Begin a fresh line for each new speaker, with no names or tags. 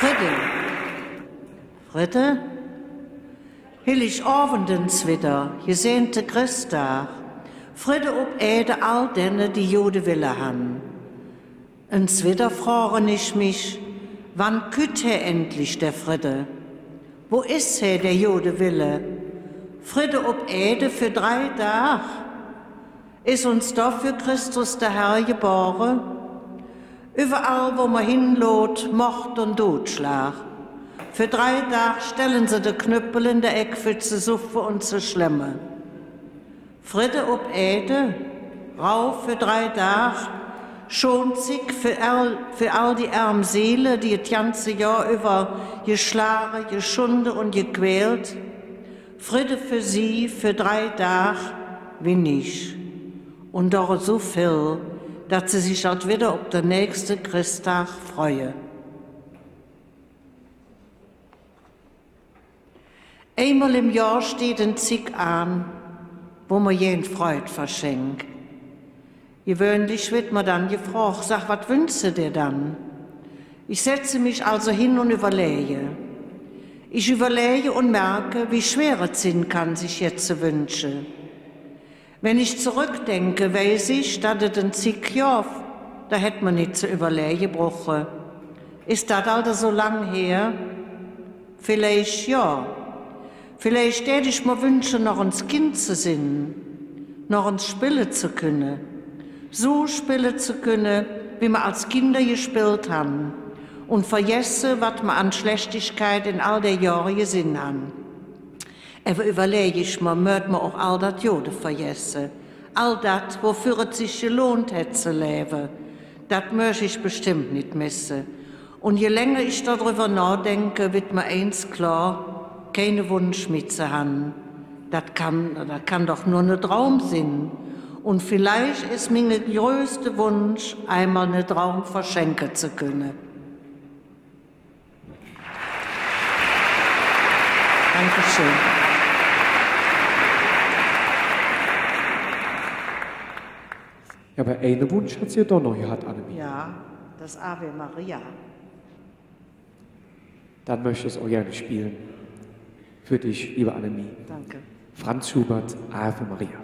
Friede. Friede? Heiligabendens wieder, gesehnte Christtag. Friede ob Ede all denne, die Jude wille han. Uns wieder fragen ich mich, wann kütt er endlich der Friede? Wo ist er, der Jude wille? Friede ob Ede für 3 Tage. Ist uns dafür Christus der Herr geboren? Überall, wo man hinlot, Mord und Totschlag. Für 3 Tage stellen sie den Knüppel in der Eck für zu suffen und zu schlemmen. Friede ob Ede, rauf für 3 Tage, schont sich für all die armen Seelen, die das ganze Jahr über geschlagen, geschunden und gequält. Friede für sie für 3 Tage wie nicht. Und doch so viel, dass sie sich halt wieder auf den nächsten Christtag freuen. Einmal im Jahr steht ein Zig an, wo man jeden Freud verschenkt. Gewöhnlich wird man dann gefragt, sag, was wünschst du dir dann? Ich setze mich also hin und überlege. Ich überlege und merke, wie schwer es sein kann, sich jetzt zu wünschen. Wenn ich zurückdenke, weiß ich, dass es ein zig Jahr, da hätte man nicht zu überlegen brauchen. Ist das also so lang her? Vielleicht ja. Vielleicht hätte ich mir wünschen, noch ins Kind zu sein, noch ins Spielen zu können. So spielen zu können, wie wir als Kinder gespielt haben. Und vergessen, was wir an Schlechtigkeit in all den Jahren gesehen haben. Aber überlege ich mir, möchte man auch all das Jode vergessen. All das, wofür es sich gelohnt hätte zu leben, das möchte ich bestimmt nicht missen. Und je länger ich darüber nachdenke, wird mir eins klar, keine Wunsch mit zu haben. Das kann doch nur ein Traum sein. Und vielleicht ist mein größter Wunsch, einmal einen Traum verschenken zu können. Dankeschön.
Ja, aber einen Wunsch hat sie ja doch noch gehabt, Annemie.
Ja, das Ave Maria.
Dann möchte ich es auch gerne spielen. Für dich, liebe Annemie.
Danke.
Franz Schubert, Ave Maria.